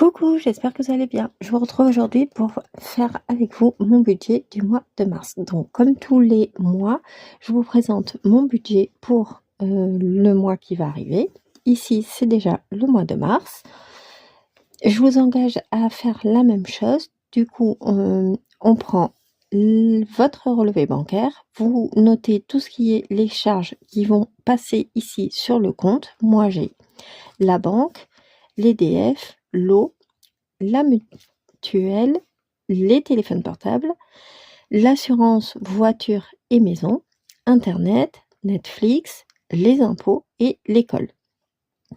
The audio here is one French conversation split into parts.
Coucou, j'espère que vous allez bien. Je vous retrouve aujourd'hui pour faire avec vous mon budget du mois de mars. Donc, comme tous les mois, je vous présente mon budget pour le mois qui va arriver. Ici, c'est déjà le mois de mars. Je vous engage à faire la même chose. Du coup, on prend votre relevé bancaire. Vous notez tout ce qui est les charges qui vont passer ici sur le compte. Moi, j'ai la banque, l'EDF, l'eau, la mutuelle, les téléphones portables, l'assurance voiture et maison, Internet, Netflix, les impôts et l'école.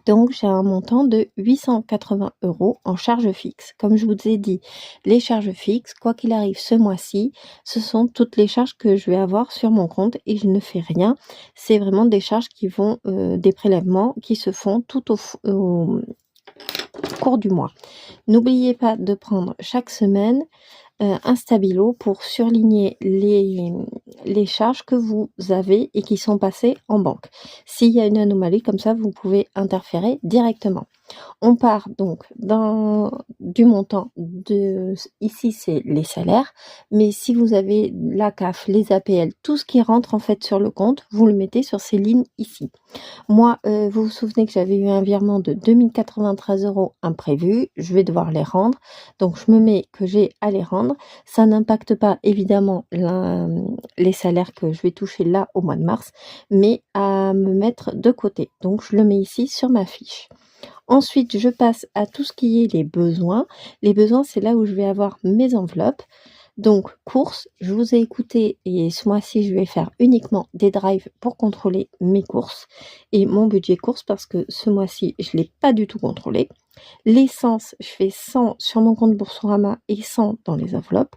Donc, j'ai un montant de 880 € en charges fixes. Comme je vous ai dit, les charges fixes, quoi qu'il arrive ce mois-ci, ce sont toutes les charges que je vais avoir sur mon compte et je ne fais rien. C'est vraiment des charges qui vont, des prélèvements qui se font tout au cours du mois. N'oubliez pas de prendre chaque semaine un stabilo pour surligner les charges que vous avez et qui sont passées en banque. S'il y a une anomalie comme ça, vous pouvez interférer directement. On part donc du montant ici c'est les salaires, mais si vous avez la CAF, les APL, tout ce qui rentre en fait sur le compte, vous le mettez sur ces lignes ici. Moi, vous vous souvenez que j'avais eu un virement de 2093 € imprévu, je vais devoir les rendre, donc je me mets que j'ai à les rendre. Ça n'impacte pas évidemment les salaires que je vais toucher là au mois de mars, mais à me mettre de côté. Donc je le mets ici sur ma fiche. Ensuite, je passe à tout ce qui est les besoins. Les besoins, c'est là où je vais avoir mes enveloppes. Donc, courses, je vous ai écouté et ce mois-ci, je vais faire uniquement des drives pour contrôler mes courses et mon budget courses parce que ce mois-ci, je ne l'ai pas du tout contrôlé. L'essence, je fais 100 sur mon compte Boursorama et 100 dans les enveloppes.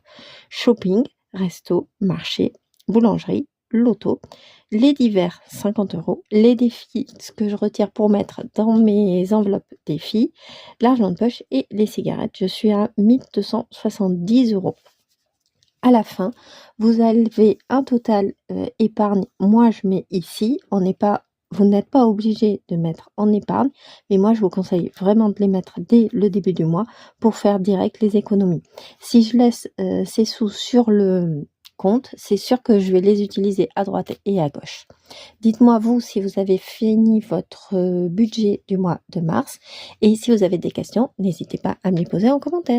Shopping, resto, marché, boulangerie, loto. Les divers, 50 €. Les défis, ce que je retire pour mettre dans mes enveloppes défis. L'argent de poche et les cigarettes. Je suis à 1270 €. À la fin, vous avez un total épargne. Moi, je mets ici. Vous n'êtes pas obligé de mettre en épargne, mais moi, je vous conseille vraiment de les mettre dès le début du mois pour faire direct les économies. Si je laisse ces sous sur le compte, c'est sûr que je vais les utiliser à droite et à gauche. Dites-moi, vous, si vous avez fini votre budget du mois de mars et si vous avez des questions, n'hésitez pas à me les poser en commentaire.